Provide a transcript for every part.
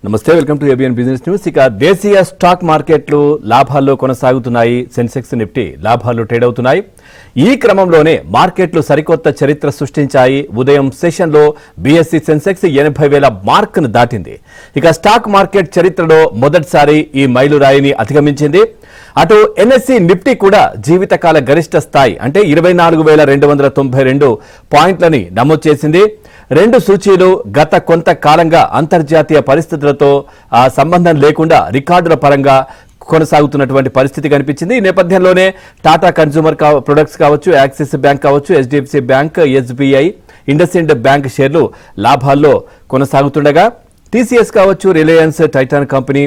నమస్తే, welcome to ABN business news. ఇక దేశీయ స్టాక్ మార్కెట్లు లాభాల్లో కొనసాగుతున్నాయి. సెన్సెక్స్ నిఫ్టీ లాభాల్లో ట్రేడ్ అవుతున్నాయి. ఈ క్రమంలోనే మార్కెట్లు సరికొత్త చరిత్ర సృష్టించాయి. ఉదయం సెషన్లో బీఎస్సీ సెన్సెక్స్ 80,000 మార్కును దాటింది. ఇక స్టాక్ మార్కెట్ చరిత్రలో మొదటిసారి ఈ మైలురాయిని అధిగమించింది. అటు ఎన్ఎస్సీ నిఫ్టీ కూడా జీవితకాల గరిష్ట స్థాయి అంటే 24,292 పాయింట్లని నమోదు చేసింది. రెండు సూచీలు గత కొంతకాలంగా అంతర్జాతీయ పరిస్థితులతో సంబంధం లేకుండా రికార్డుల పరంగా కొనసాగుతున్నటువంటి పరిస్థితి కనిపించింది. ఈ నేపథ్యంలోనే టాటా కన్స్యూమర్ ప్రొడక్ట్స్ కావచ్చు, యాక్సిస్ బ్యాంక్ కావచ్చు, HDFC bank, SBI, IndusInd bank షేర్లు లాభాల్లో కొనసాగుతుండగా టీసీఎస్ కావచ్చు, Reliance, Titan company,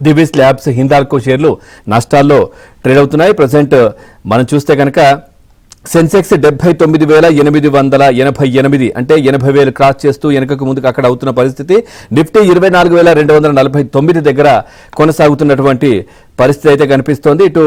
Divi's labs, Hindalco షేర్లు నష్టాల్లో ట్రేడ్ అవుతున్నాయి. ప్రజెంట్ మనం చూస్తే కనుక సెన్సెక్స్ 79,888 అంటే 80,000 క్రాస్ చేస్తూ వెనుకకు ముందుకు అక్కడ అవుతున్న పరిస్థితి. నిఫ్టీ 24,249 దగ్గర కొనసాగుతున్నటువంటి పరిస్థితి అయితే కనిపిస్తోంది. ఇటు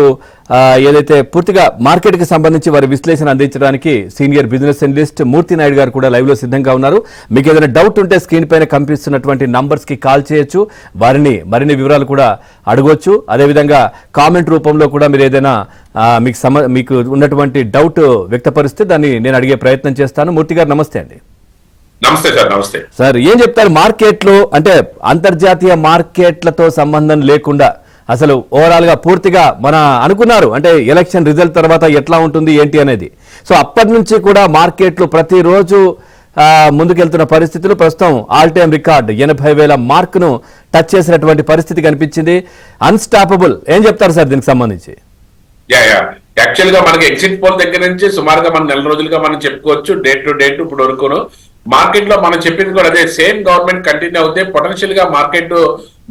ఏదైతే పూర్తిగా మార్కెట్కి సంబంధించి వారి విశ్లేషణ అందించడానికి సీనియర్ బిజినెస్ అనలిస్ట్ మూర్తి నాయుడు గారు కూడా లైవ్ లో సిద్ధంగా ఉన్నారు. మీకు ఏదైనా డౌట్ ఉంటే స్క్రీన్ పైన కనిపిస్తున్నటువంటి నంబర్స్ కి కాల్ చేయొచ్చు, వారిని మరిన్ని వివరాలు కూడా అడగొచ్చు. అదేవిధంగా కామెంట్ రూపంలో కూడా మీరు ఏదైనా మీకు ఉన్నటువంటి డౌట్ వ్యక్తపరిస్తే దాన్ని నేను అడిగే ప్రయత్నం చేస్తాను. మూర్తి గారు నమస్తే అండి. నమస్తే సార్. నమస్తే సార్. ఏం చెప్తారు మార్కెట్లు అంటే అంతర్జాతీయ మార్కెట్లతో సంబంధం లేకుండా అసలు ఓవరాల్ గా పూర్తిగా మన అనుకున్నారు అంటే ఎలక్షన్ రిజల్ట్ తర్వాత ఎట్లా ఉంటుంది ఏంటి అనేది. సో అప్పటి నుంచి కూడా మార్కెట్లు ప్రతిరోజు ముందుకెళ్తున్న పరిస్థితులు ప్రస్తుతం ఆల్ టైమ్ రికార్డ్ 80,000 మార్కును టచ్ చేసినటువంటి పరిస్థితి కనిపించింది. అన్స్టాపబుల్. ఏం చెప్తారు సార్ దీనికి సంబంధించి? యాక్చువల్ గా మనకి ఎగ్జిట్ పోల్ దగ్గర నుంచి సుమారుగా మనం నెల రోజులుగా మనం చెప్పుకోవచ్చు. డేట్ టు డేట్ ఇప్పుడు వరకును మార్కెట్ లో మనం చెప్పింది కూడా అదే. సేమ్ గవర్నమెంట్ కంటిన్యూ అవుతే పొటెన్షియల్ గా మార్కెట్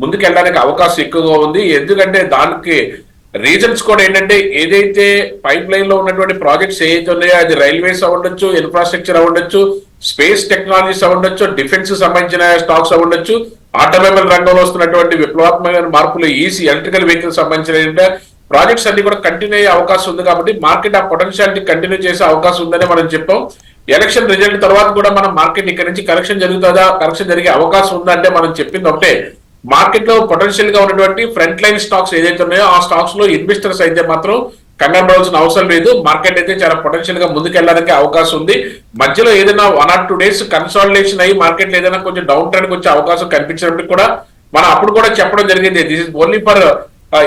ముందుకు వెళ్ళడానికి అవకాశం ఎక్కువగా ఉంది. ఎందుకంటే దానికి రీజన్స్ కూడా ఏంటంటే ఏదైతే పైప్ లైన్ లో ఉన్నటువంటి ప్రాజెక్ట్స్ ఏదైతే ఉన్నాయో అది రైల్వేస్ అవ్వడచ్చు, ఇన్ఫ్రాస్ట్రక్చర్ అవ్వడచ్చు, స్పేస్ టెక్నాలజీస్ అవ్వడచ్చు, డిఫెన్స్ సంబంధించిన స్టాక్స్ అవ్వడచ్చు, ఆటోమొబైల్ రంగంలో వస్తున్నటువంటి విప్లవాత్మకమైన మార్పులు, ఈసీ ఎలక్ట్రికల్ వెహికల్స్ సంబంధించిన ప్రాజెక్ట్స్ అన్ని కూడా కంటిన్యూ అయ్యే అవకాశం ఉంది. కాబట్టి మార్కెట్ ఆ పొటెన్షియాలిటీ కంటిన్యూ చేసే అవకాశం ఉందని మనం చెప్పాం. ఎలక్షన్ రిజల్ట్ తర్వాత కూడా మనం మార్కెట్ ఇక్కడ నుంచి కరెక్షన్ జరుగుతుందా, కరెక్షన్ జరిగే అవకాశం ఉందా అంటే మనం చెప్పింది ఒకటే. మార్కెట్ లో పొటెన్షియల్ గా ఉన్నటువంటి ఫ్రంట్ లైన్ స్టాక్స్ ఏదైతే ఉన్నాయో ఆ స్టాక్స్ లో ఇన్వెస్టర్స్ అయితే మాత్రం కంగారు పడాల్సిన అవసరం లేదు. మార్కెట్ అయితే చాలా పొటెన్షియల్ గా ముందుకెళ్ళడానికి అవకాశం ఉంది. మధ్యలో ఏదైనా 1 or 2 days కన్సాలిడేషన్ అయ్యి మార్కెట్ లో ఏదైనా కొంచెం డౌన్ ట్రెండ్ వచ్చే అవకాశం కనిపించినప్పుడు కూడా మనం అప్పుడు కూడా చెప్పడం జరిగింది. దిస్ ఇస్ ఓన్లీ ఫర్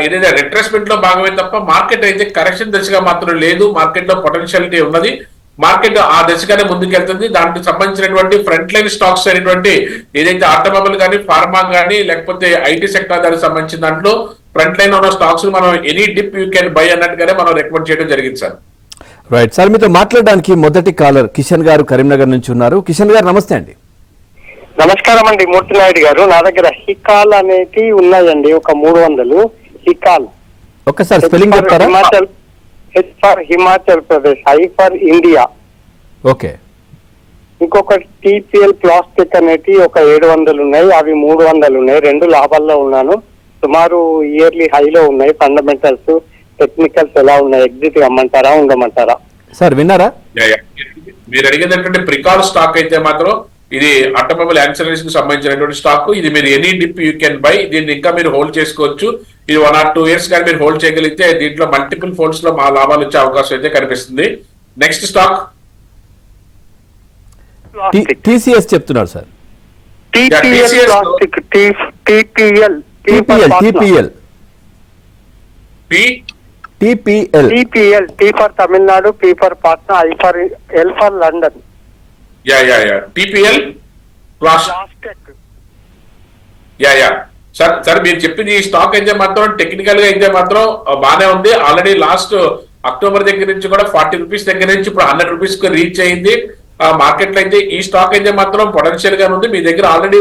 ఏదైతే రిట్రేస్మెంట్ లో భాగమే తప్ప మార్కెట్ అయితే కరెక్షన్ దశగా మాత్రం లేదు. మార్కెట్ లో పొటెన్షియాలిటీ ఉన్నది. మార్కెట్ ఆ దశగానే ముందుకెళ్తుంది. దానికి సంబంధించినటువంటి ఫ్రంట్ లైన్ స్టాక్స్ అయినటువంటి ఏదైతే ఆటోమొబైల్ కానీ, ఫార్మా కానీ, లేకపోతే ఐటీ సెక్టర్ దానికి సంబంధించిన దాంట్లో ఫ్రంట్ లైన్ ఉన్న స్టాక్స్ మనం any dip you can buy అన్నట్టుగానే మనం రికమెండ్ చేయడం జరిగింది సార్. Right sir. మీతో మాట్లాడడానికి మొదటి కాలర్ కిషన్ గారు కరీంనగర్ నుంచి ఉన్నారు. కిషన్ గారు నమస్తే అండి. నమస్కారం అండి మూర్తి నాయుడు గారు. నా దగ్గర హికాల్ అనేది ఉన్నాయండి, ఒక 300 హికాల్. ఒక్కసారి స్పెల్లింగ్ చెప్తారా? H for Himachal Pradesh, I for India. Okay. ఇంకొక టీపీఎల్ ప్లాస్టిక్ అనేది ఒక 700 ఉన్నాయి, అవి 300 ఉన్నాయి. 2 లాభాల్లో ఉన్నాను. సుమారు ఇయర్లీ హైలో ఉన్నాయి. ఫండమెంటల్స్, టెక్నికల్స్ ఎలా ఉన్నాయి? ఎగ్జిట్ అమ్మంటారా, ఉండమంటారా? సార్ విన్నారా? మీరు అడిగినటువంటి ప్రికాల్ స్టాక్ అయితే మాత్రం ఇది ఆటోమొబైల్ యాక్సరీస్ కి సంబంధించినటువంటి స్టాక్. ఇది మీరు any dip you can buy. దీన్ని ఇంకా మీరు హోల్డ్ చేసుకోవచ్చు. ఇది 1 or 2 years కానీ మీరు హోల్డ్ చేయగలిగితే దీంట్లో మల్టిపుల్ ఫోల్డ్స్ లో మా లాభాలు వచ్చే అవకాశం అయితే కనిపిస్తుంది. నెక్స్ట్ స్టాక్ టీసీఎస్ చెప్తున్నారు sir. TPL, tea for Tamil Nadu, P for Patna, I for L for London. TPL plastic. Sir మీరు చెప్పింది ఈ స్టాక్ అయితే మాత్రం టెక్నికల్ గా అయితే మాత్రం బాగానే ఉంది. ఆల్రెడీ లాస్ట్ అక్టోబర్ దగ్గర నుంచి కూడా 40 రూపీస్ దగ్గర నుంచి ఇప్పుడు 100 రూపీస్ కు రీచ్ అయింది. మార్కెట్ లో అయితే ఈ స్టాక్ అయితే మాత్రం పొటెన్షియల్ గా ఉంది. మీ దగ్గర ఆల్రెడీ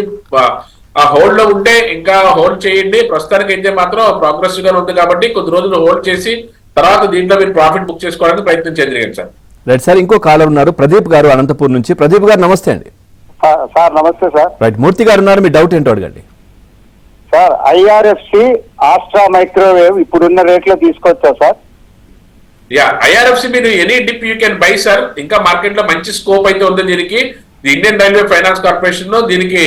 హోల్డ్ లో ఉంటే ఇంకా హోల్డ్ చేయండి. ప్రస్తుతానికి అయితే మాత్రం ప్రోగ్రెసివ్ గా ఉంది కాబట్టి కొద్ది రోజులు హోల్డ్ చేసి తర్వాత దీంట్లో మీరు ప్రాఫిట్ బుక్ చేసుకోవడానికి ప్రయత్నం చేయండి సార్. Right sir. ఇంకో కాలర్ ఉన్నారు, ప్రదీప్ గారు అనంతపూర్ నుంచి. ప్రదీప్ గారు నమస్తే అండి. సార్ నమస్తే సార్. రైట్. మూర్తి గారు ఉన్నారు, మీ డౌట్ ఏంటో అడగండి. సార్ ఐఆర్ఎఫ్సి, ఆస్ట్రా మైక్రోవేవ్ ఇప్పుడున్న రేట్లో తీసుకోవచ్చా సార్? ఐఆర్ఎఫ్సి మీరు any dip you can buy sir. ఇంకా మార్కెట్ లో మంచి స్కోప్ అయితే ఉంది దీనికి. ఇండియన్ రైల్వే ఫైనాన్స్ కార్పొరేషన్ లో దీనికి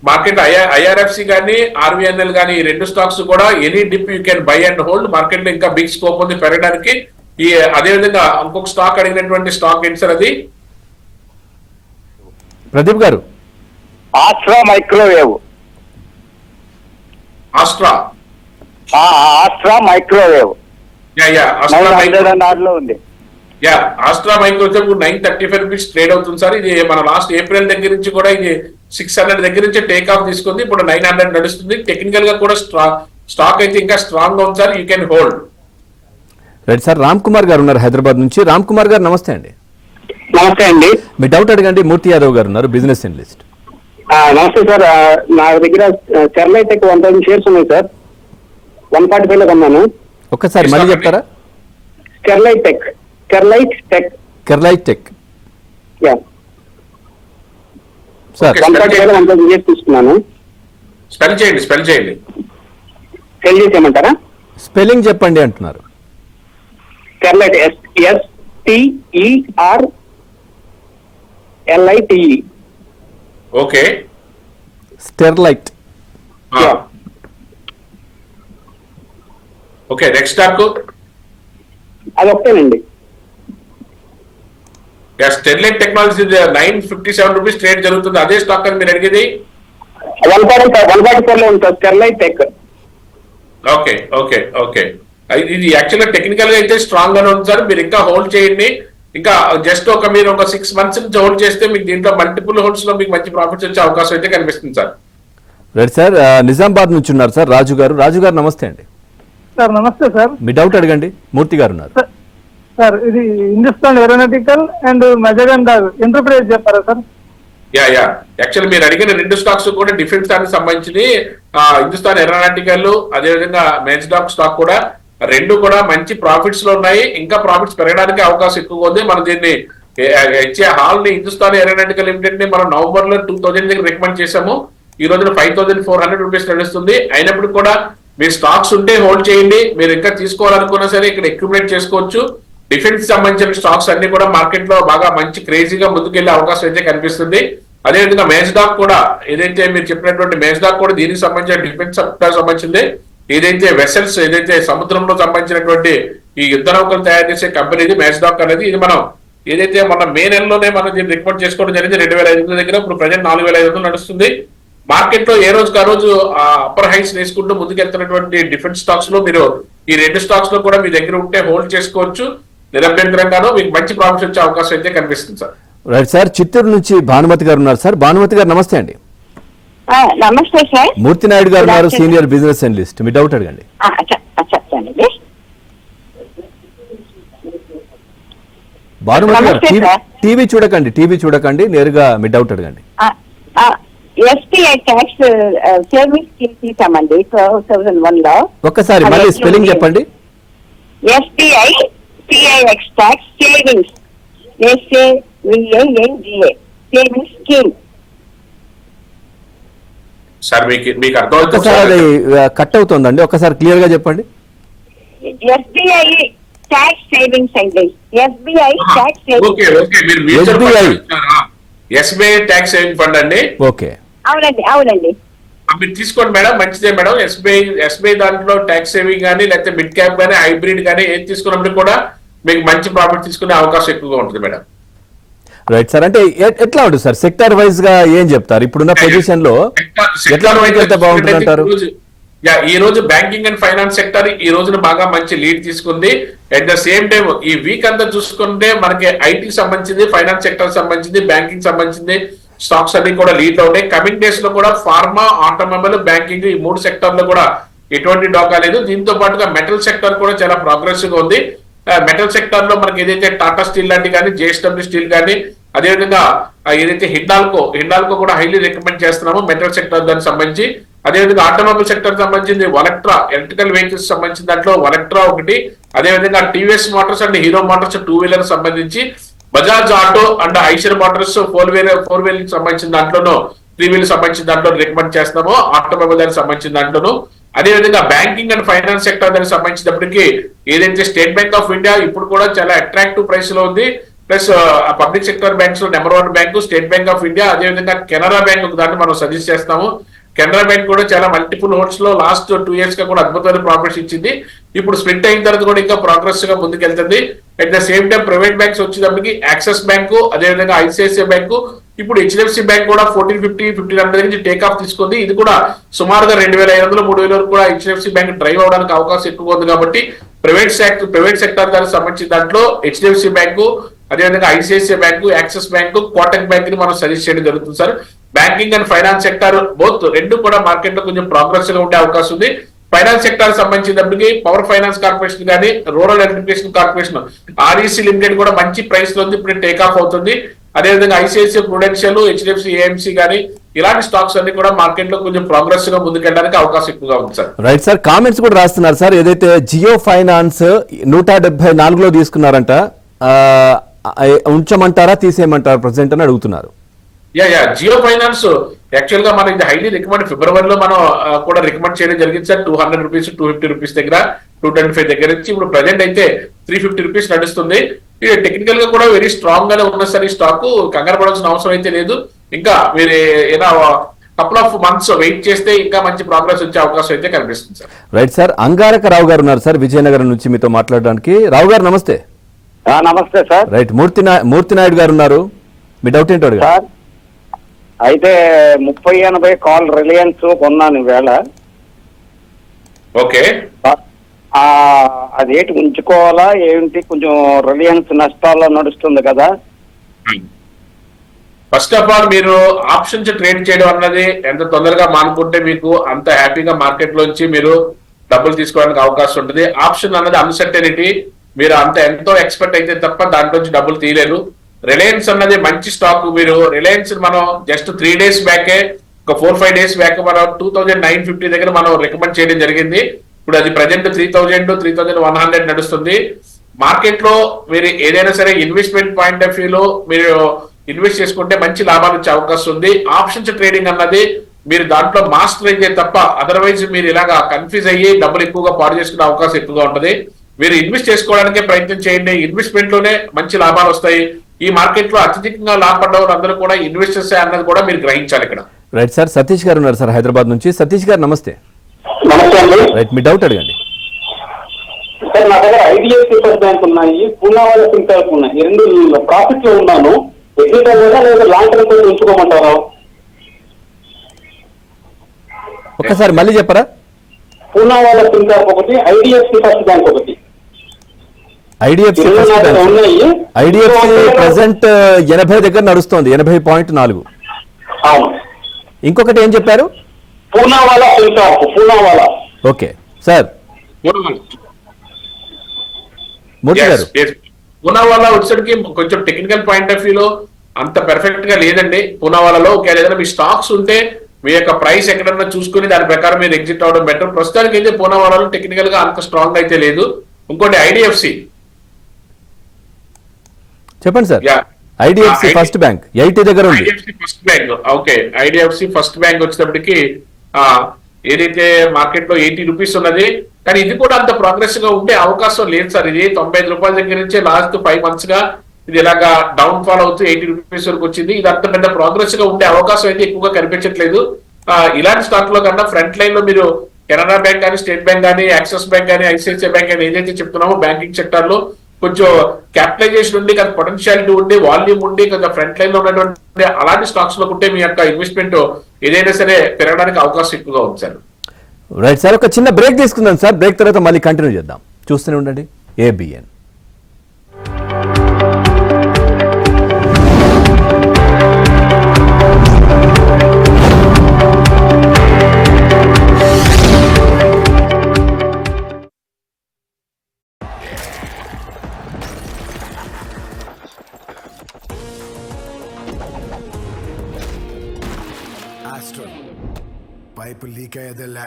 మార్కెట్ ఐఆర్ఎఫ్సి కానీ ఆర్వీఎన్ఎల్ కానీ ఈ రెండు స్టాక్స్ కూడా any dip you can buy and hold. Market లో ఇంకా బిగ్ స్కోప్ ఉంది పెరగడానికి. ఈ అదే విధంగా ఇంకొక స్టాక్ అడిగినటువంటి స్టాక్ ఏంటి సార్ అది? ప్రదీప్ గారు, ఆస్ట్రా మైక్రోవేవ్. ఆస్ట్రా ఆస్ట్రా మైక్రోవేవ్ ఆస్ట్రా 906 లో ఉంది. ఆస్ట్రా మైక్రోవేవ్ 935 రూపీస్ ట్రేడ్ అవుతుంది సార్. ఇది మన లాస్ట్ ఏప్రిల్ దగ్గర నుంచి కూడా ఇది 600 దగ్గర నుంచి టేక్ ఆఫ్ తీసుకుంది. ఇప్పుడు 900 నడుస్తుంది. టెక్నికల్ గా కూడా స్టాక్ అయితే ఇంకా స్ట్రాంగ్ గా ఉంది sir. You can hold. Right sir, Ram Kumar గారు ఉన్నారు హైదరాబాద్ నుంచి. రామ్ కుమార్ గారు నమస్తే అండి. నమస్తే అండి. మీ డౌట్ అడగండి. మూర్తి యాదవ్ గారు ఉన్నారు, బిజినెస్ అనలిస్ట్. నమస్తే సార్. నా దగ్గర స్టెర్లైట్ టెక్ 1000 షేర్స్ ఉన్నాయి సార్. 145 లో కొన్నాను. ఒక్కసారి మళ్ళీ చెప్తారా? Sterlite tech. కెర్లైట్ టెక్ సార్. 145 లో 1000 షేర్స్ తీసుకున్నాను. స్పెల్ చేయండి. సెల్ చేసేయమంటారా? స్పెల్లింగ్ చెప్పండి అంటున్నారు. Sterlite STERLITE. Okay, Sterlite. Okay, next stock అది ఒకటేనండి. స్టెర్లైట్ టెక్నాలజీ 957 రూపీస్ ట్రేడ్ జరుగుతుంది. అదే స్టాక్ అని మీరు అడిగేది? 144 లో ఉంది సార్ స్టెర్లైట్ టెక్. ఓకే. ఇది యాక్చువల్గా టెక్నికల్ గా అయితే స్ట్రాంగ్ గానే ఉంది సార్. మీరు ఇంకా హోల్డ్ చేయండి. ఇంకా జస్ట్ మీరు ఒక 6 months నుంచి హోల్డ్ చేస్తే మీకు దీంట్లో మల్టిపుల్ హోల్డ్స్ లో మీకు మంచి ప్రాఫిట్స్ వచ్చే అవకాశం అయితే కనిపిస్తుంది సార్. రైట్ సార్, నిజామాబాద్ నుంచి ఉన్నారు సార్ రాజు గారు నమస్తే అండి. సార్ నమస్తే సార్. మీ డౌట్ అడగండి. మూర్తి గారు ఉన్నారు. సార్ ఇది Hindustan aeronautical and Mazagon dock enterprise చెప్పారా సార్? యాక్చువల్ మీరు అడిగిన రెండు స్టాక్స్ కూడా డిఫెన్స్ దానికి సంబంధించి హిందుస్థాన్ ఏరోనాటికల్ అదేవిధంగా మెజ్డాక్ స్టాక్ కూడా రెండు కూడా మంచి ప్రాఫిట్స్ లో ఉన్నాయి. ఇంకా ప్రాఫిట్స్ పెరగడానికి అవకాశం ఎక్కువగా ఉంది. మనం దీన్ని ఇచ్చే హాల్ ని హిందుస్థాన్ ఏరోనాటికల్ లిమిటెడ్ ని మనం నవంబర్ లో 2000 దగ్గర రికమెండ్ చేశాము. ఈ రోజున 5400 రూపీస్ నడుస్తుంది. అయినప్పుడు కూడా మీరు స్టాక్స్ ఉంటే హోల్డ్ చేయండి. మీరు ఇంకా తీసుకోవాలనుకున్నా సరే ఇక్కడ అక్యుములేట్ చేసుకోవచ్చు. డిఫెన్స్ సంబంధించిన స్టాక్స్ అన్ని కూడా మార్కెట్ లో బాగా మంచి క్రేజీగా ముందుకెళ్లే అవకాశం అయితే కనిపిస్తుంది. అదేవిధంగా మేజ్డాక్ కూడా ఏదైతే మీరు చెప్పినటువంటి మేజ్డాక్ కూడా దీనికి సంబంధించిన డిఫెన్స్ సెక్టర్ సంబంధించింది. ఏదైతే వెసల్స్ ఏదైతే సముద్రంలో సంబంధించినటువంటి ఈ యుద్ధ నౌకలు తయారు చేసే కంపెనీ మేజ్డాక్ అనేది. ఇది మనం ఏదైతే మన మే నెలలోనే మనం దీన్ని రికమెండ్ చేసుకోవడం జరిగింది 2500 దగ్గర. ఇప్పుడు ప్రజెంట్ 4500 నడుస్తుంది. మార్కెట్ లో ఏ రోజుకి ఆ రోజు అప్పర్ హైస్ వేసుకుంటూ ముందుకెళ్తున్నటువంటి డిఫెన్స్ స్టాక్స్ లో మీరు ఈ రెండు స్టాక్స్ లో కూడా మీ దగ్గర ఉంటే హోల్డ్ చేసుకోవచ్చు. నిరభ్యంతరంగానూ మీకు మంచి ప్రాఫిట్స్ వచ్చే అవకాశం అయితే కనిపిస్తుంది సార్. రైట్ సార్, చిత్తూరు నుంచి భానుమతి గారు ఉన్నారు సార్. భానుమతి గారు నమస్తే అండి. నమస్తే సార్. మూర్తి నాయుడు గారు ఉన్నారు, సీనియర్ బిజినెస్ అనలిస్ట్. మీ డౌట్ అడగండి. చెప్తానండి. భానుమతి గారు టీవీ చూడకండి, నేరుగా మీ డౌట్ అడగండి. ఎస్బీఐ ట్యాక్స్ సేవింగ్స్ స్కీమ్ తీసామండి 2001 లో. ఒక్కసారి మళ్ళీ స్పెల్లింగ్ చెప్పండి. SBI T I X tax savings SAVINGA savings scheme. Sir మీకు ఒక్కసారి అది కట్ అవుతుందండి, ఒక్కసారి క్లియర్ గా చెప్పండి. ఎస్బీఐ ట్యాక్స్ సేవింగ్స్ అండి. SBI tax SBI tax saving fund అండి. ఓకే, అవునండి. మీరు తీసుకోండి మేడం, మంచిదే మేడం. ఎస్బీఐ దాంట్లో ట్యాక్స్ సేవింగ్ కానీ లేకపోతే మిడ్ క్యాప్ కానీ హైబ్రిడ్ కానీ ఏది తీసుకున్నప్పుడు కూడా మీకు మంచి ప్రాఫిట్ తీసుకునే అవకాశం ఎక్కువగా ఉంటుంది మేడం. రైట్ సార్, అంటే ఎట్లా ఉంటుంది సార్ సెక్టర్ వైజ్ గా ఏం చెప్తారు? ఇప్పుడున్న పొజిషన్ లో ఎట్లా బాగుంటుంది అంటారు? ఈ రోజు బ్యాంకింగ్ అండ్ ఫైనాన్స్ సెక్టర్ ఈ రోజున బాగా మంచి లీడ్ తీసుకుంది. అట్ ద సేమ్ టైం ఈ వీక్ అంతా చూసుకుంటే మనకి ఐటీ సంబంధించింది, ఫైనాన్స్ సెక్టర్ సంబంధించింది, బ్యాంకింగ్ సంబంధించింది స్టాక్స్ అన్ని కూడా లీడ్ లో ఉన్నాయి. కమింగ్ డేస్ లో కూడా ఫార్మా, ఆటోమొబైల్, బ్యాంకింగ్ ఈ మూడు సెక్టర్ లో కూడా ఎటువంటి డోకా లేదు. దీంతో పాటుగా మెటల్ సెక్టర్ కూడా చాలా ప్రోగ్రెసివ్ గా ఉంది. మెటల్ సెక్టర్ లో మనకి ఏదైతే టాటా స్టీల్ లాంటి కానీ, JSW స్టీల్ కానీ, అదేవిధంగా ఏదైతే హిండాల్కో కూడా హైలీ రికమెండ్ చేస్తున్నాము మెటల్ సెక్టర్ దానికి సంబంధించి. అదేవిధంగా ఆటోమొబైల్ సెక్టర్ సంబంధించి వలెక్ట్రా ఎలక్ట్రికల్ వెహికల్స్ సంబంధించిన దాంట్లో వలెక్ట్రా ఒకటి, అదేవిధంగా TVS Motors and Hero Motors 2 wheeler సంబంధించి, Bajaj auto and Eicher Motors 4 wheeler సంబంధించిన దాంట్లోనూ, 3 వీలర్ సంబంధించిన దాంట్లో రికమెండ్ చేస్తున్నాము. ఆటోమొబైల్ దానికి సంబంధించిన దాంట్లోనూ. అదేవిధంగా బ్యాంకింగ్ అండ్ ఫైనాన్స్ సెక్టర్ దానికి సంబంధించినప్పటికీ ఏదైతే స్టేట్ బ్యాంక్ ఆఫ్ ఇండియా ఇప్పుడు కూడా చాలా అట్రాక్టివ్ ప్రైస్ లో ఉంది. ప్లస్ పబ్లిక్ సెక్టర్ బ్యాంక్స్ లో number 1 bank state bank of India, అదేవిధంగా కెనరా బ్యాంక్ ఒక దాన్ని మనం సజెస్ట్ చేస్తాము. కెనరా బ్యాంక్ కూడా చాలా మల్టిపుల్ హోల్డ్స్ లో లాస్ట్ 2 years గా కూడా అద్భుతమైన ప్రాఫిట్స్ ఇచ్చింది. ఇప్పుడు స్ప్లిట్ అయిన తర్వాత కూడా ఇంకా ప్రోగ్రెస్ గా ముందుకెళ్తుంది. At the same time private banks వచ్చేటప్పటికి యాక్సిస్ బ్యాంకు, అదేవిధంగా ఐసిఐసిఐ బ్యాంకు, ఇప్పుడు హెచ్డిఎఫ్సి బ్యాంక్ కూడా 1450-1500 నుంచి టేక్ ఆఫ్ తీసుకుంది. ఇది కూడా సుమారుగా 2500-3000 వరకు కూడా హెచ్డిఎఫ్సి బ్యాంక్ డ్రైవ్ అవడానికి అవకాశం ఎక్కువ ఉంది. కాబట్టి ప్రైవేట్ సెక్టర్ దానికి సంబంధించిన దాంట్లో హెచ్డిఎఫ్సి బ్యాంకు, అదేవిధంగా ICICI bank, axis bank, Kotak bank ని మనం సజెస్ట్ చేయడం జరుగుతుంది sir. Banking and finance sector both రెండు కూడా మార్కెట్ లో కొంచెం ప్రోగ్రెస్ గా ఉండే అవకాశం ఉంది. ఫైనాన్స్ సెక్టర్ సంబంధించినప్పటికీ పవర్ ఫైనాన్స్ కార్పొరేషన్ కానీ, rural electrification corporation REC limited కూడా మంచి ప్రైస్ లో ఉంది, ఇప్పుడు టేక్ ఆఫ్ అవుతుంది. అదేవిధంగా ఐసిఐసిఐ ప్రుడెన్షియల్, హెచ్డిఎఫ్సి ఏఎంసీ కానీ ఇలాంటి స్టాక్స్ అన్ని కూడా మార్కెట్ లో కొంచెం ప్రోగ్రెస్ గా ముందుకెళ్ళడానికి అవకాశం ఎక్కువగా ఉంది సార్. రైట్ సార్, కామెంట్స్ కూడా రాస్తున్నారు సార్. ఏదైతే జియో ఫైనాన్స్ 174లో తీసుకున్నారంట, ఉంచమంటారా తీసేయమంటారా ప్రెసెంట్ అని అడుగుతున్నారు. జియో ఫైనాన్స్ యాక్చువల్ గా మనం ఇది హైలీ రికమెండ్ ఫిబ్రవరిలో మనం కూడా రికమెండ్ చేయడం జరిగింది సార్. 200 రూపీస్, 250 రూపీస్ దగ్గర, 225 దగ్గర నుంచి ఇప్పుడు ప్రజెంట్ అయితే 350 రూపీస్ నడుస్తుంది. ఇది టెక్నికల్ గా కూడా వెరీ స్ట్రాంగ్ గానే ఉన్న సార్. ఈ స్టాక్ కంగారు పడాల్సిన అవసరం అయితే లేదు. ఇంకా మీరు ఏదో కపుల్ ఆఫ్ మంత్స్ వెయిట్ చేస్తే ఇంకా మంచి ప్రోగ్రెస్ వచ్చే అవకాశం అయితే కనిపిస్తుంది సార్. రైట్ సార్, అంగారక రావు గారు ఉన్నారు సార్ విజయనగరం నుంచి మీతో మాట్లాడడానికి. రావు గారు నమస్తే. నమస్తే సార్. రైట్, మూర్తి నాయుడు గారు ఉన్నారు, మీ డౌట్ ఏంటో అడగండి. సార్ అయితే 3080 కాల్ రిలయన్స్ కొన్నాను ఈవేళ. ఓకే, అదేంటి ఉంచుకోవాలా ఏంటి? కొంచెం రిలయన్స్ నష్టాల్లో నడుస్తుంది కదా. ఫస్ట్ ఆఫ్ ఆల్ మీరు ఆప్షన్స్ ట్రేడ్ చేయడం అన్నది ఎంత తొందరగా మానుకుంటే మీకు అంత హ్యాపీగా మార్కెట్ లోంచి మీరు డబ్బులు తీసుకోవడానికి అవకాశం ఉంటుంది. ఆప్షన్ అన్నది అన్సర్టెనిటీ, మీరు అంత ఎంతో ఎక్స్పెక్ట్ అయితే తప్ప దాంట్లోంచి డబ్బులు తీయలేరు. రిలయన్స్ అన్నది మంచి స్టాక్. మీరు రిలయన్స్ మనం జస్ట్ 3 days బ్యాకే, ఒక 4-5 days బ్యాక్ మనం 2950 దగ్గర మనం రికమెండ్ చేయడం జరిగింది. ఇప్పుడు అది ప్రజెంట్ 3000-3100 నడుస్తుంది. మార్కెట్ లో మీరు ఏదైనా సరే ఇన్వెస్ట్మెంట్ పాయింట్ ఆఫ్ వ్యూలో మీరు ఇన్వెస్ట్ చేసుకుంటే మంచి లాభాలు వచ్చే అవకాశం ఉంది. ఆప్షన్స్ ట్రేడింగ్ అన్నది మీరు దాంట్లో మాస్టర్ అయితే తప్ప అదర్వైజ్ మీరు ఇలాగా కన్ఫ్యూజ్ అయ్యి డబ్బులు ఎక్కువగా పాడు చేసుకునే అవకాశం ఎక్కువగా ఉంటుంది. మీరు ఇన్వెస్ట్ చేసుకోవడానికే ప్రయత్నం చేయండి. ఇన్వెస్ట్మెంట్ లోనే మంచి లాభాలు వస్తాయి. ఈ మార్కెట్ లో అత్యధికంగా లాభపడ్డ వాళ్ళందరూ కూడా ఇన్వెస్టర్స్ అన్నది కూడా మీరు గ్రహించాలి ఇక్కడ. రైట్ సార్, సతీష్ గారు ఉన్నారు సార్ హైదరాబాద్ నుంచి. సతీష్ గారు నమస్తే. నమస్తే అండి. రైట్, మీ డౌట్ అడగండి. సార్ నా దగ్గర ఐడిఎఫ్సి ఫస్ట్ బ్యాంక్ ఉన్నాయి, పూనావాల సింటాల్స్ ఉన్నాయి. ఈ రెండు ప్రాఫిట్ లో ఉన్నాను. ఎగ్జిట్ అవ్వదా లేదా లాంగ్ టర్మ్ కోసం ఉంచుకోమంటారా? ఒక్కసారి మళ్ళీ చెప్పరా? పూనావాల సింటాల్స్ ఒకటి, ఐడిఎఫ్సి ఫస్ట్ బ్యాంక్ ఒకటి. ఐడిఎఫ్సి ప్రెసెంట్ 80 దగ్గర నడుస్తోంది, 80.4. అవును. ఇంకొకటి ఏం చెప్పారు? పూనావాల సింటాల్స్, పూనావాల. ఓకే సార్, మూర్తి గారు. పూనావాలా వచ్చేసరికి కొంచెం టెక్నికల్ పాయింట్ ఆఫ్ వ్యూలో అంత పెర్ఫెక్ట్ గా లేదండి. పూనావాలలో ఏదైనా మీ స్టాక్స్ ఉంటే మీ యొక్క ప్రైస్ ఎక్కడన్నా చూసుకుని దాని ప్రకారం మీరు ఎగ్జిట్ అవడం బెటర్. ప్రస్తుతానికి అయితే పూనావాలలో టెక్నికల్ గా అంత స్ట్రాంగ్ అయితే లేదు. ఇంకోటి ఐడిఎఫ్సి చెప్పండి సార్. ఐడిఎఫ్సి ఫస్ట్ బ్యాంక్ 80 దగ్గర ఉంది. IDFC first bank, okay. IDFC first bank వచ్చేటప్పటికి ఏదైతే మార్కెట్ లో 80 రూపీస్ ఉన్నది, కానీ ఇది కూడా అంత ప్రోగ్రెస్ గా ఉండే అవకాశం లేదు సార్. ఇది 95 రూపాయల దగ్గర నుంచి లాస్ట్ 5 months గా ఇది ఇలాగా డౌన్ ఫాల్ అవుతూ 80 రూపీస్ వరకు వచ్చింది. ఇది అంత పెద్ద ప్రోగ్రెస్ గా ఉండే అవకాశం అయితే ఎక్కువగా కనిపించట్లేదు. ఇలాంటి స్టాక్ లో కన్నా ఫ్రంట్ లైన్ లో మీరు కెనరా బ్యాంక్ కానీ, స్టేట్ బ్యాంక్ కానీ, యాక్సిస్ బ్యాంక్ కానీ, ఐసిఐసిఐ బ్యాంక్ కానీ ఏదైతే చెప్తున్నామో బ్యాంకింగ్ సెక్టర్ లో కొంచెం క్యాపిటలైజేషన్ ఉండి, కొంత పొటెన్షియాలిటీ ఉండి, వాల్యూమ్ ఉండి, కొంచెం ఫ్రంట్ లైన్ లో ఉన్నటువంటి అలాంటి స్టాక్స్ లో ఉంటే మీ యొక్క ఇన్వెస్ట్మెంట్ ఏదైనా సరే పెరగడానికి అవకాశం ఎక్కువగా ఉంది సార్. రైట్ సార్, ఒక చిన్న బ్రేక్ తీసుకుందాం సార్. బ్రేక్ తర్వాత మళ్ళీ కంటిన్యూ చేద్దాం. చూస్తూనే ఉండండి ఏబిఎన్. ಆಸ್ಟ್ರಲ್ ಪೈಪ್ ಲೀಕ್ ಅಯ್ಯದಲ್ಲ,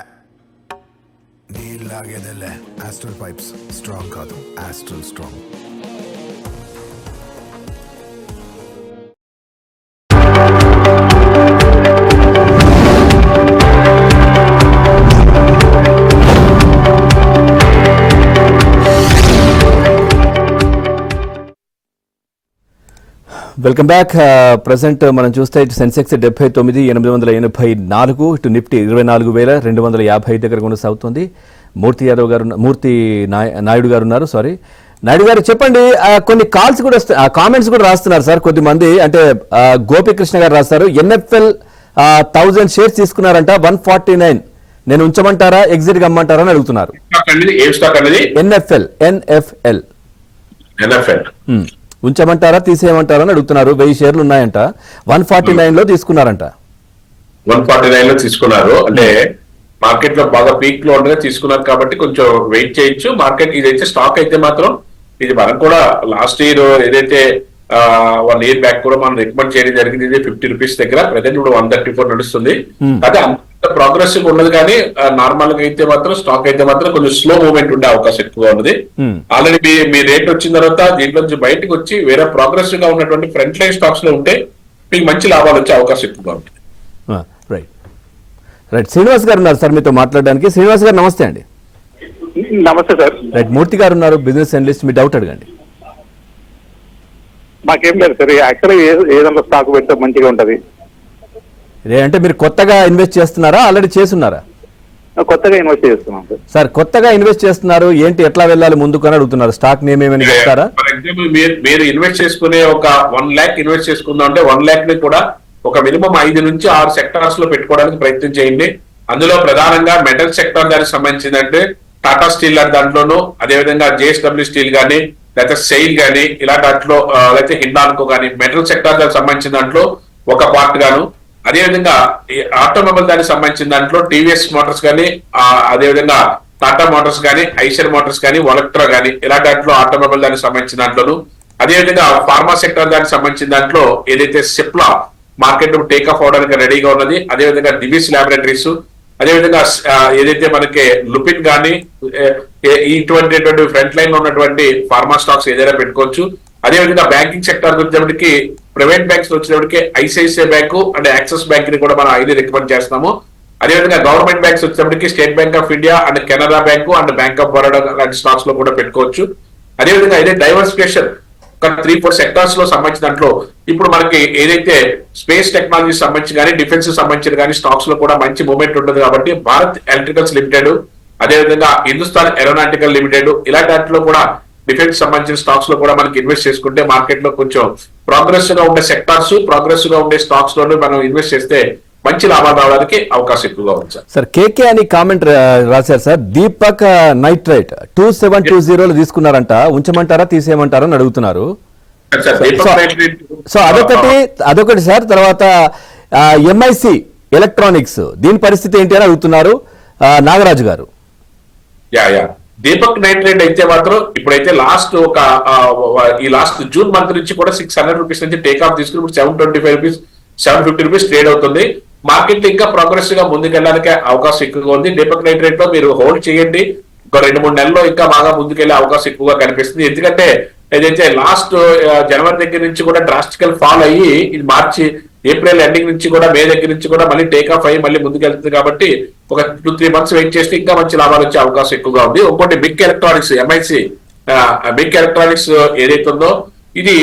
ನೀಲಾಗ್ಯದಲ್ಲ. ಆಸ್ಟ್ರಲ್ ಪೈಪ್ಸ್ ಸ್ಟ್ರಾಂಗ್ ಕಾದು, Astral strong. Welcome back. Present మనం చూస్తే ఇటు సెన్సెక్స్ 79,884, ఇటు నిఫ్టీ 24,250 దగ్గర కొనసాగుతుంది. మూర్తి నాయుడు గారు ఉన్నారు. సారీ నాయుడు గారు, చెప్పండి. కొన్ని కాల్స్ కూడా కామెంట్స్ కూడా రాస్తున్నారు సార్ కొద్దిమంది. అంటే గోపికృష్ణ గారు రాస్తారు, ఎన్ఎఫ్ఎల్ 1000 షేర్స్ తీసుకున్నారంట 149, నేను ఉంచమంటారా ఎగ్జిట్ అమ్మంటారా అని అడుగుతున్నారు. ఎన్ఎఫ్ఎల్ ఉంచమంటారా తీసేయమంటారా అని అడుగుతున్నారు. 1000 షేర్లు ఉన్నాయంట, 149 లో తీసుకున్నారంట. 149 లో తీసుకున్నారు అంటే మార్కెట్ లో బాగా పీక్ లో ఉండగా తీసుకున్నారు కాబట్టి కొంచెం వెయిట్ చేయొచ్చు. మార్కెట్ ఇదైతే స్టాక్ అయితే మాత్రం ఇది మనం కూడా లాస్ట్ ఇయర్ ఏదైతే 1 year బ్యాక్ కూడా మనం రికమెండ్ చేయడం జరిగింది. ఇది 50 రూపీస్ దగ్గర, ప్రజెంట్ ఇప్పుడు 134 నడుస్తుంది. అదే అంత ప్రోగ్రెసివ్ ఉండదు కానీ నార్మల్ గా అయితే మాత్రం స్టాక్ అయితే మాత్రం కొంచెం స్లో మూవ్మెంట్ ఉండే అవకాశం ఎక్కువగా ఉన్నది. ఆల్రెడీ మీ రేట్ వచ్చిన తర్వాత దీంట్లో నుంచి బయటకు వచ్చి వేరే ప్రోగ్రెసివ్ గా ఉన్నటువంటి ఫ్రంట్ లైన్ స్టాక్స్ లో ఉంటే మీకు మంచి లాభాలు వచ్చే అవకాశం ఎక్కువగా ఉంటుంది. రైట్, శ్రీనివాస్ గారు ఉన్నారు సార్ మీతో మాట్లాడడానికి. శ్రీనివాస్ గారు నమస్తే అండి. నమస్తే సార్. రైట్, మూర్తి గారు ఉన్నారు, బిజినెస్ అనలిస్ట్. మీ డౌట్ అడగండి. మాకేం లేదు సార్, యాక్చువల్గా ఏదైనా స్టాక్ పెడితే మంచిగా ఉంటది. అంటే మీరు కొత్తగా ఇన్వెస్ట్ చేస్తున్నారా, ఆల్రెడీ చేసున్నారా? కొత్తగా ఇన్వెస్ట్ చేస్తున్నాం సార్. సార్ కొత్తగా ఇన్వెస్ట్ చేస్తున్నారు, ఏంటి ఎట్లా వెళ్ళాలి ముందుకు అని అడుగుతున్నారు. స్టాక్ నేమ్ ఏమైనా చెప్తారా? ఫర్ ఎగ్జాంపుల్ మీరు ఇన్వెస్ట్ చేసుకునే ఒక 1 lakh ఇన్వెస్ట్ చేసుకుందాం అంటే 1 lakh ని కూడా ఒక మినిమం 5 నుంచి 6 సెక్టార్స్ లో పెట్టుకోవడానికి ప్రయత్నం చేయండి. అందులో ప్రధానంగా మెటల్ సెక్టార్ దానికి సంబంధించిందంటే టాటా స్టీల్ దాంట్లోనూ, అదేవిధంగా జేఎస్డబ్ల్యూ స్టీల్ కానీ, లేకపోతే సెయిల్ కానీ, ఇలా దాంట్లో లేకపోతే హిండాల్కో కానీ మెటల్ సెక్టార్ దానికి సంబంధించిన దాంట్లో ఒక పార్ట్ గాను, అదేవిధంగా ఆటోమొబైల్ దానికి సంబంధించిన దాంట్లో టీవీఎస్ మోటార్స్ కానీ, అదేవిధంగా టాటా మోటార్స్ కానీ, ఐషర్ మోటార్స్ కానీ, వొలక్ట్రా కానీ, ఇలా దాంట్లో ఆటోమొబైల్ దానికి సంబంధించిన దాంట్లోను, అదేవిధంగా ఫార్మా సెక్టర్ దానికి సంబంధించిన దాంట్లో ఏదైతే సిప్లా మార్కెట్ టేక్ ఆఫ్ అవడానికి రెడీగా ఉన్నది, అదేవిధంగా దివిస్ ల్యాబొరేటరీస్, అదేవిధంగా ఏదైతే మనకి లుపిన్ కానీ ఇటువంటి ఫ్రంట్ లైన్ లో ఉన్నటువంటి ఫార్మా స్టాక్స్ ఏదైనా పెట్టుకోవచ్చు. అదేవిధంగా బ్యాంకింగ్ సెక్టర్ వచ్చేటప్పటికి ప్రైవేట్ బ్యాంక్స్ వచ్చేటప్పటికి ICICI bank and axis bank ని కూడా మనం ఐదు రికమెండ్ చేస్తున్నాము. అదేవిధంగా గవర్నమెంట్ బ్యాంక్స్ వచ్చేటప్పటికి state bank of India and Canara bank and bank of Baroda లాంటి స్టాక్స్ లో కూడా పెట్టుకోవచ్చు. అదేవిధంగా ఇదే డైవర్సిఫికేషన్ ఒక 3-4 సెక్టార్స్ లో సంబంధించిన దాంట్లో ఇప్పుడు మనకి ఏదైతే స్పేస్ టెక్నాలజీ సంబంధించి కానీ, డిఫెన్స్ సంబంధించిన కానీ స్టాక్స్ లో కూడా మంచి మూవ్మెంట్ ఉంటుంది కాబట్టి భారత్ ఎలక్ట్రికల్స్ లిమిటెడ్, అదేవిధంగా హిందుస్థాన్ ఏరోనాటికల్ లిమిటెడ్, ఇలాంటి వాటిలో కూడా డిఫెన్స్ సంబంధించిన స్టాక్స్ లో కూడా మనకి ఇన్వెస్ట్ చేసుకుంటే మార్కెట్ లో కొంచెం ప్రోగ్రెసివ్ గా ఉండే సెక్టార్స్, ప్రోగ్రెసివ్ గా ఉండే స్టాక్స్ లో మనం ఇన్వెస్ట్ చేస్తే మంచి లాభాలు రావడానికి అవకాశం ఎక్కువగా ఉంది సార్. కేకే అని కామెంట్ రాశారు సార్, దీపక్ నైట్రైట్ 2720 తీసుకున్నారంట, ఉంచమంటారా తీసేయమంటారా అని అడుగుతున్నారు. సో అదొకటి సార్. తర్వాత ఎంఐసి ఎలక్ట్రానిక్స్ దీని పరిస్థితి ఏంటి అని అడుగుతున్నారు నాగరాజు గారు. దీపక్ నైట్రేట్ అయితే మాత్రం ఇప్పుడైతే ఈ లాస్ట్ జూన్ మంత్ నుంచి కూడా 600 రూపీస్ నుంచి టేక్ ఆఫ్ తీసుకుని ఇప్పుడు 725 రూపీస్ 750 రూపీస్ ట్రేడ్ అవుతుంది. మార్కెట్ ఇంకా ప్రోగ్రెసివ్ గా ముందుకెళ్ళడానికి అవకాశం ఎక్కువగా ఉంది. దీపక్ నైట్రేట్ లో మీరు హోల్డ్ చేయండి, ఒక 2-3 నెలల్లో ఇంకా బాగా ముందుకెళ్లే అవకాశం ఎక్కువగా కనిపిస్తుంది. ఎందుకంటే ఏదైతే లాస్ట్ జనవరి దగ్గర నుంచి కూడా డ్రాస్టికల్ ఫాల్ అయ్యి ఇది మార్చి ఏప్రిల్ ఎండింగ్ నుంచి కూడా మే దగ్గర నుంచి కూడా మళ్ళీ టేక్ ఆఫ్ అయ్యి మళ్ళీ ముందుకెళ్తుంది కాబట్టి ఒక 2-3 months వెయిట్ చేస్తే ఇంకా మంచి లాభాలు వచ్చే అవకాశం ఎక్కువగా ఉంది. ఇంకోటి big electronics MIC big electronics ఏదైతే ఉందో ఇది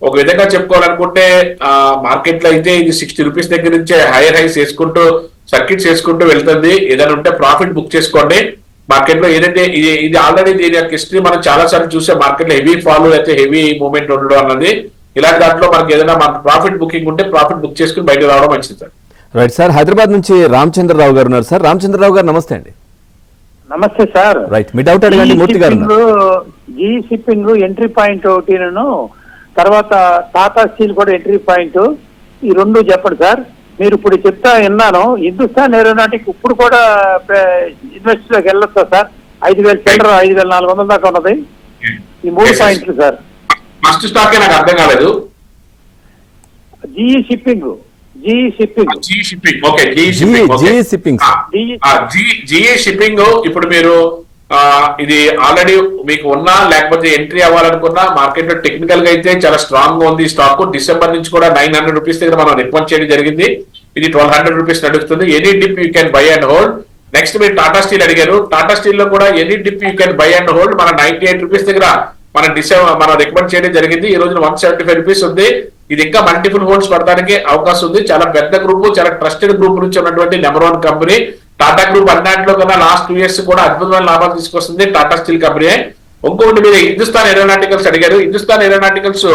ఒక విధంగా చెప్పుకోవాలనుకుంటే మార్కెట్ లో అయితే ఇది 60 రూపీస్ దగ్గర నుంచే హైయర్ హైస్ చేసుకుంటూ సర్కిట్స్ చేసుకుంటూ వెళ్తుంది. ఏదైనా ఉంటే ప్రాఫిట్ బుక్ చేసుకోండి. మార్కెట్ లో ఏదైతే ఇది ఆల్రెడీ దీని యొక్క హిస్టరీ మనం చాలా సార్లు చూసే మార్కెట్ లో హెవీ ఫాల్ అయితే హెవీ మూవ్మెంట్ ఉండడం అన్నది. ఇలాంటి దాంట్లో మనకి ఏదైనా ప్రాఫిట్ బుకింగ్ ఉంటే ప్రాఫిట్ బుక్ చేసుకుని బయట రావడం మంచిది సార్. రైట్ సార్, హైదరాబాద్ నుంచి రామచంద్రరావు గారు ఉన్నారు సార్. రామచంద్రరావు గారు నమస్తే అండి. నమస్తే సార్. రైట్, మీ డౌట్ అడగండి. మూర్తి గారు జీ షిప్పింగ్ ఎంట్రీ పాయింట్ ఒకటిను, తర్వాత టాటా స్టీల్ కూడా ఎంట్రీ పాయింట్, ఈ రెండు చెప్పండి సార్. మీరు ఇప్పుడు చెప్తా విన్నాను, హిందుస్థాన్ ఏరోనాటిక్ ఇప్పుడు కూడా ఇన్వెస్ట్ లోకి వెళ్ళొచ్చా సార్? 5,000 చిల్లర 5,400 దాకా ఉన్నది. ఈ 3 పాయింట్లు సార్. ఫస్ట్ స్టాక్ నాకు అర్థం కాలేదు. GE shipping okay, GE shipping ఇప్పుడు మీరు ఇది ఆల్రెడీ మీకు ఉన్నా లేకపోతే ఎంట్రీ అవ్వాలనుకున్నా మార్కెట్ లో టెక్నికల్ గా అయితే చాలా స్ట్రాంగ్ గా ఉంది. స్టాక్ డిసెంబర్ నుంచి కూడా 900 రూపీస్ దగ్గర మనం రికమెండ్ చేయడం జరిగింది. ఇది 1200 రూపీస్ నడుస్తుంది. Any dip you can buy and hold. Next మీరు టాటా స్టీల్ అడిగారు. టాటా స్టీల్ లో కూడా any dip you can buy and hold. మన 98 రూపీస్ దగ్గర మనం రికమెండ్ చేయడం జరిగింది. ఈ రోజున 175 రూపీస్ ఉంది. ఇది ఇంకా మల్టిపుల్ హోల్డ్స్ పడడానికి అవకాశం ఉంది. చాలా పెద్ద గ్రూప్, చాలా ట్రస్టెడ్ గ్రూప్ నుంచి ఉన్నటువంటి నెంబర్ 1 కంపెనీ. టాటా గ్రూప్ అన్నింటిలో కన్నా లాస్ట్ 2 years కూడా అద్భుతమైన లాభాలు తీసుకొస్తుంది టాటా స్టీల్ కంపెనీ. ఇంకొకటి మీరు హిందుస్థాన్ ఏరోనాటికల్స్ అడిగారు. హిందుస్థాన్ ఏరోనాటికల్స్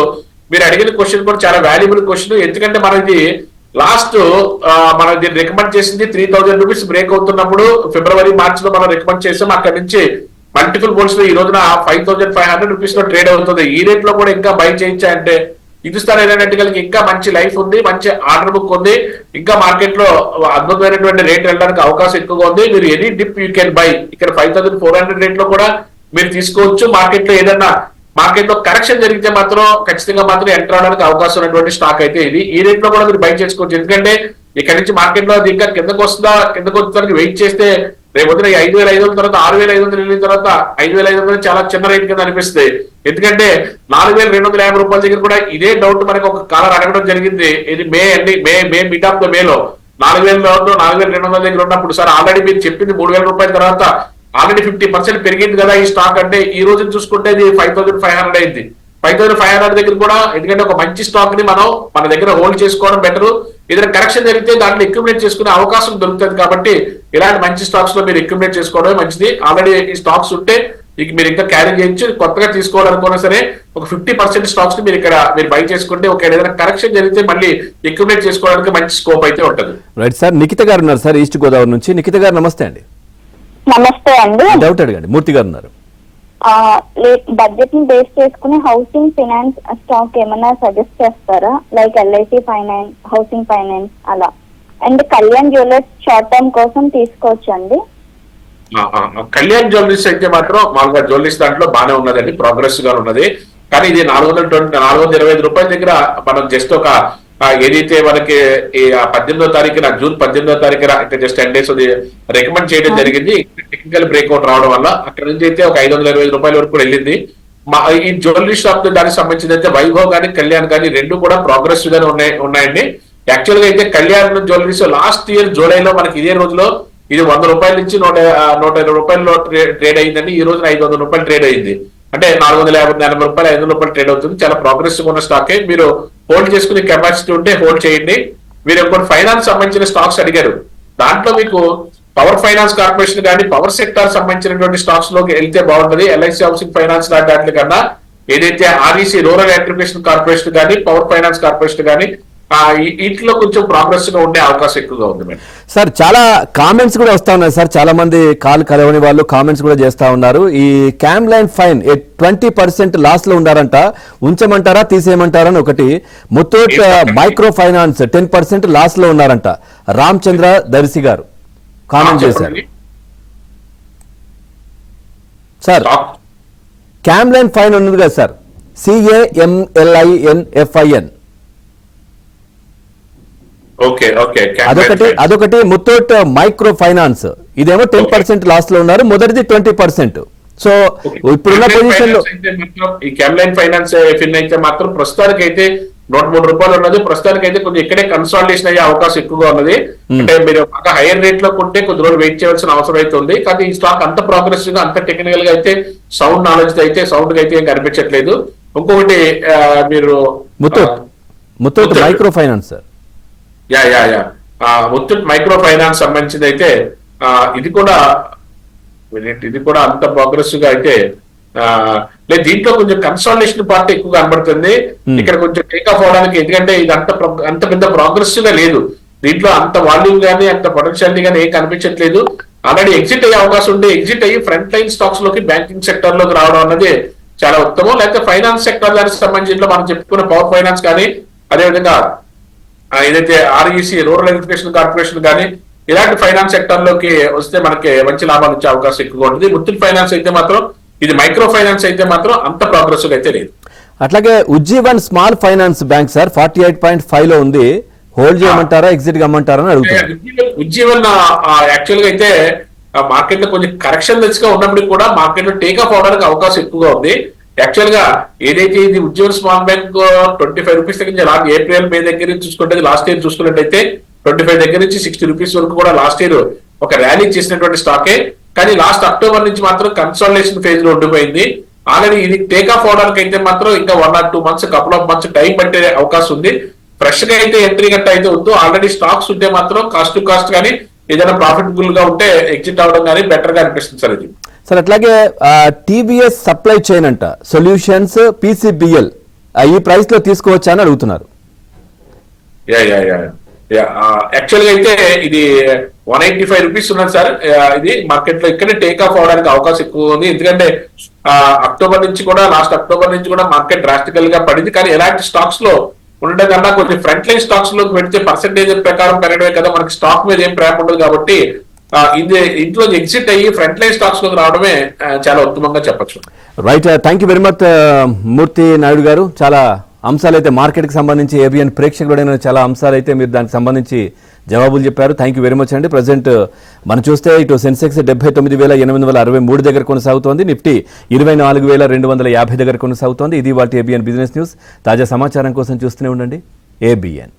మీరు అడిగిన క్వశ్చన్ కూడా చాలా వాల్యుబుల్ క్వశ్చన్. ఎందుకంటే మనది లాస్ట్ మనం దీన్ని రికమెండ్ చేసింది 3000 రూపీస్ బ్రేక్ అవుతున్నప్పుడు ఫిబ్రవరి మార్చ్ లో మనం రికమెండ్ చేసాం. అక్కడి నుంచి మల్టిపుల్ హోల్డ్స్ లో ఈ రోజున 5500 రూపీస్ లో ట్రేడ్ అవుతుంది. ఈ రేట్ లో కూడా ఇంకా బై చేయించా అంటే హిందుస్థాన్ ఏరోనాటికల్ కి ఇంకా మంచి లైఫ్ ఉంది, మంచి ఆర్డర్ బుక్ ఉంది, ఇంకా మార్కెట్ లో అద్భుతమైనటువంటి రేట్ వెళ్ళడానికి అవకాశం ఎక్కువగా ఉంది. మీరు any dip you can buy. ఇక్కడ 5400 రేట్ లో కూడా మీరు తీసుకోవచ్చు. మార్కెట్ లో ఏదన్నా మార్కెట్ లో కరెక్షన్ జరిగితే మాత్రం ఖచ్చితంగా మాత్రం ఎంటర్ అవడానికి అవకాశం ఉన్నటువంటి స్టాక్ అయితే ఇది. ఈ రేట్ లో కూడా మీరు బై చేసుకోవచ్చు. ఎందుకంటే ఇక్కడ నుంచి మార్కెట్ లో ఇంకా కిందకు వచ్చేదానికి వెయిట్ చేస్తే రేపు వద్ద 5500 తర్వాత 6500 వెళ్ళిన తర్వాత 5500 చాలా చిన్న రేట్ కింద అనిపిస్తుంది. ఎందుకంటే 4250 రూపాయల దగ్గర కూడా ఇదే డౌట్ మనకి ఒక కాలర్ అడగడం జరిగింది. ఇది మే అండి, మే మిడ్ ఆఫ్ ద మేలో 4200 దగ్గర ఉన్నప్పుడు సార్ ఆల్రెడీ మీరు చెప్పింది 3000 రూపాయల తర్వాత ఆల్రెడీ 50% పెరిగింది కదా ఈ స్టాక్ అంటే, ఈ రోజు చూసుకుంటే ఇది 5500 అయింది. 5500 దగ్గర కూడా ఎందుకంటే ఒక మంచి స్టాక్ ని మనం మన దగ్గర హోల్డ్ చేసుకోవడం బెటర్. ఏదైనా కరెక్షన్ జరిగితే దాంట్లో అక్యుములేట్ చేసుకునే అవకాశం దొరుకుతుంది. కాబట్టి ఇలాంటి మంచి స్టాక్స్ లో మీరు అక్యుములేట్ చేసుకోవడమే మంచిది. ఆల్రెడీ ఈ స్టాక్స్ ఉంటే మీరు ఇంకా క్యారీ చేయొచ్చు. కొత్తగా తీసుకోవాలనుకున్నా సరే ఒక 50% స్టాక్స్ ని మీరు బై చేసుకుంటే ఒక ఏదైనా కరెక్షన్ జరిగితే మళ్ళీ అక్యుములేట్ చేసుకోవడానికి మంచి స్కోప్ అయితే ఉంటుంది. రైట్ సార్, నిఖిత గారు ఉన్నారు సార్ ఈస్ట్ గోదావరి నుంచి. నిఖిత గారు నమస్తే అండి. నమస్తే అండి. డౌట్ అడగండి. మూర్తి గారు ఉన్నారు. బడ్జెట్ ని బేస్ చేసుకుని హౌసింగ్ ఫైనాన్స్ స్టాక్ ఏమైనా సజెస్ట్ చేస్తారా? Like LIC finance, housing finance అలా. And Kalyan jewellers short term కోసం తీసుకోవచ్చండి. కళ్యాణ్ జ్యువెలరీస్ అయితే మాత్రం మామూలుగా జ్యువెలరీస్ దాంట్లో బాగానే ఉన్నదండి, ప్రోగ్రెస్ గా ఉన్నది. కానీ ఇది 425 రూపాయల దగ్గర మనం జస్ట్ ఒక ఏదైతే మనకి 18వ తారీఖున జూన్ 18వ తారీఖున ఇంకా జస్ట్ 10 days రికమెండ్ చేయడం జరిగింది. టెక్నికల్ బ్రేక్అవుట్ రావడం వల్ల అక్కడ నుంచి అయితే ఒక 525 రూపాయల వరకు కూడా వెళ్ళింది. ఈ జ్యువెలరీ షాప్ దానికి సంబంధించి అయితే వైభవ్ కానీ కళ్యాణ్ కానీ రెండు కూడా ప్రోగ్రెసివ్ గానే ఉన్నాయండి. యాక్చువల్ గా అయితే కళ్యాణ్ జ్యువెలరీస్ లాస్ట్ ఇయర్ జూలైలో మనకి ఇదే రోజులో ఇది 100 రూపాయల నుంచి 120 రూపాయల్లో ట్రేడ్ అయిందండి. ఈ రోజున 500 రూపాయలు ట్రేడ్ అయింది. అంటే 450 రూపాయలు 500 రూపాయలు ట్రేడ్ అవుతుంది. చాలా ప్రోగ్రెసివ్ ఉన్న స్టాకే. మీరు హోల్డ్ చేసుకునే కెపాసిటీ ఉంటే హోల్డ్ చేయండి. మీరు ఇంకోటి ఫైనాన్స్ సంబంధించిన స్టాక్స్ అడిగారు. దాంట్లో మీకు పవర్ ఫైనాన్స్ కార్పొరేషన్ కానీ పవర్ సెక్టార్ సంబంధించినటువంటి స్టాక్స్ లోకి వెళ్తే బాగుంటుంది. ఎల్ఐసి హౌసింగ్ ఫైనాన్స్ లాంటి వాటి కన్నా ఏదైతే ఆర్ఈసీ రూరల్ ఎలక్ట్రిఫికేషన్ కార్పొరేషన్ కానీ పవర్ ఫైనాన్స్ కార్పొరేషన్ కానీ వీటిలో కొంచెం ప్రోగ్రెస్ గా ఉండే అవకాశం ఎక్కువగా ఉంది మేడం. సార్ చాలా కామెంట్స్ కూడా వస్తా ఉన్నాయి సార్. చాలా మంది కాల్ కలవని వాళ్ళు కామెంట్స్ కూడా చేస్తా ఉన్నారు. ఈ క్యామ్లైన్ ఫైన్ 20% లాస్ లో ఉండారంట, ఉంచమంటారా తీసేయమంటారా అని ఒకటి. ముత్తూట్ మైక్రో ఫైనాన్స్ 10% లాస్ లో ఉన్నారంట. రామచంద్ర దర్శి గారు కామెంట్ చేశారు. సార్ క్యామ్లైన్ ఫైన్ ఉన్నది కదా సార్, CAMLINFIN అదొకటి. ముత్తూట్ మైక్రో ఫైనాన్స్ ఇదేమో 10% లాస్ లో ఉన్నారు, మొదటిది 20%. సో ఇప్పుడున్న పొజిషన్ లో ఈ క్యామ్లైన్ ఫైనాన్స్ ఫిన్ అయితే మాత్రం ప్రస్తుతానికి అయితే 103 రూపాయలు ఉన్నది. ప్రస్తుతానికి అయితే కొంచెం ఇక్కడే కన్సాలిడేషన్ అయ్యే అవకాశం ఎక్కువగా ఉన్నది. అంటే మీరు బాగా హైయర్ రేట్ లో కొంటే కొద్ది రోజులు వెయిట్ చేయాల్సిన అవసరం అయితే ఉంది. కానీ ఈ స్టాక్ అంత ప్రోగ్రెసివ్ గా అంత టెక్నికల్ గా అయితే సౌండ్ నాలెడ్జ్ అయితే సౌండ్ అయితే ఏం కనిపించట్లేదు. ఇంకొకటి మీరు Muthoot micro finance sir, Muthoot micro finance సంబంధించింది అయితే ఇది కూడా అంత ప్రోగ్రెసివ్ గా అయితే లేదు. దీంట్లో కొంచెం కన్సాలిడేషన్ పార్ట్ ఎక్కువ కనబడుతుంది. ఇక్కడ కొంచెం టేక్ ఆఫ్ అవడానికి, ఎందుకంటే ఇది అంత పెద్ద ప్రోగ్రెసివ్ గా లేదు. దీంట్లో అంత వాల్యూమ్ గానీ అంత పొటెన్షియాలిటీ గానీ ఏం కనిపించట్లేదు. ఆల్రెడీ ఎగ్జిట్ అయ్యే అవకాశం ఉంటే ఎగ్జిట్ అయ్యి ఫ్రంట్ లైన్ స్టాక్స్ లోకి బ్యాంకింగ్ సెక్టర్ లోకి రావడం అన్నది చాలా ఉత్తమం. లేకపోతే ఫైనాన్స్ సెక్టర్ దానికి సంబంధించి మనం చెప్పుకున్న పవర్ ఫైనాన్స్ కానీ అదేవిధంగా ఏదైతే ఆర్ఈసీ రూరల్ ఎలక్ట్రిఫికేషన్ కార్పొరేషన్ కానీ ఇలాంటి ఫైనాన్స్ సెక్టర్ లోకి వస్తే మనకి మంచి లాభాలు వచ్చే అవకాశం ఎక్కువగా ఉంటుంది. ముత్తూట్ ఫైనాన్స్ అయితే మాత్రం, ఇది మైక్రో ఫైనాన్స్ అయితే మాత్రం అంత ప్రోగ్రెసివ్ అయితే లేదు. అట్లాగే Ujjivan small finance bank sir 48.5 లో ఉంది. హోల్డ్ చేయమంటారా ఎగ్జిట్ కమ్మంటారా అని అడుగుతారు. ఉజ్జీవన్ యాక్చువల్ గా అయితే మార్కెట్ లో కొంచెం కరెక్షన్ దశగా ఉన్నప్పటికీ కూడా మార్కెట్ లో టేక్ ఆఫ్ అవడానికి అవకాశం ఎక్కువగా ఉంది. యాక్చువల్ గా ఏదైతే ఇది ఉజ్జీవన్ స్మాల్ బ్యాంక్ 25 రూపీస్ దగ్గర నుంచి ఏప్రిల్ మే దగ్గర నుంచి చూసుకుంటే లాస్ట్ ఇయర్ చూసుకున్నట్టయితే 25 దగ్గర నుంచి 60 రూపీస్ వరకు కూడా లాస్ట్ ఇయర్ ఒక ర్యాలీ చేసినటువంటి స్టాకే. కానీ లాస్ట్ అక్టోబర్ నుంచి మాత్రం కన్సాలిడేషన్ ఫేజ్ లో ఉండిపోయింది. ఆల్రెడీ ఇది టేక్ ఆఫ్ అవడానికి అయితే మాత్రం ఇంకా 1 or 2 months couple of months time పట్టే అవకాశం ఉంది. ఫ్రెష్ గా అయితే ఎంట్రీ గట్ట అయితే వద్దు. ఆల్రెడీ స్టాక్స్ ఉంటే మాత్రం కాస్ట్ టు కాస్ట్ కానీ ఏదైనా ప్రాఫిటబుల్ గా ఉంటే ఎగ్జిట్ అవడం కానీ బెటర్ గా అనిపిస్తుంది సార్ ఇది. సార్ అట్లాగే టీవీఎస్ సప్లై చైన్ అంట సొల్యూషన్స్ PCBL ఈ ప్రైస్ లో తీసుకోవచ్చా అని అడుగుతున్నారు. యాక్చువల్ గా అయితే ఇది 185 రూపీస్ ఉన్నది సార్. ఇది మార్కెట్ లో ఇక్కడే టేక్ ఆఫ్ అవడానికి అవకాశం ఎక్కువ ఉంది. ఎందుకంటే లాస్ట్ అక్టోబర్ నుంచి కూడా మార్కెట్ డ్రాస్టికల్ గా పడింది. కానీ ఎలాంటి స్టాక్స్ లో ఉండడం కన్నా కొంచెం ఫ్రంట్ లైన్ స్టాక్స్ లో పెడితే పర్సెంటేజ్ ప్రకారం పెరగడమే కదా, మనకి స్టాక్ మీద ఏం ప్రేమ ఉండదు. కాబట్టి ఇంట్లో ఎగ్జిట్ అయ్యి ఫ్రంట్ లైన్ స్టాక్స్ లోకి రావడమే చాలా ఉత్తమంగా చెప్పచ్చు. Right, thank you very much Murthy Naidu garu. చాలా అంశాలు అయితే మార్కెట్కి సంబంధించి ఏబిఎన్ ప్రేక్షకుడైన చాలా అంశాలు అయితే మీరు దానికి సంబంధించి జవాబులు చెప్పారు. థ్యాంక్ యూ వెరీ మచ్ అండి. ప్రజెంట్ మనం చూస్తే ఇటు సెన్సెక్స్ 79,863 దగ్గర కొనసాగుతోంది. నిఫ్టీ 24,250 దగ్గర కొనసాగుతోంది. ఇది వాటి ఏబిఎన్ బిజినెస్ న్యూస్. తాజా సమాచారం కోసం చూస్తూనే ఉండండి ఏబిఎన్.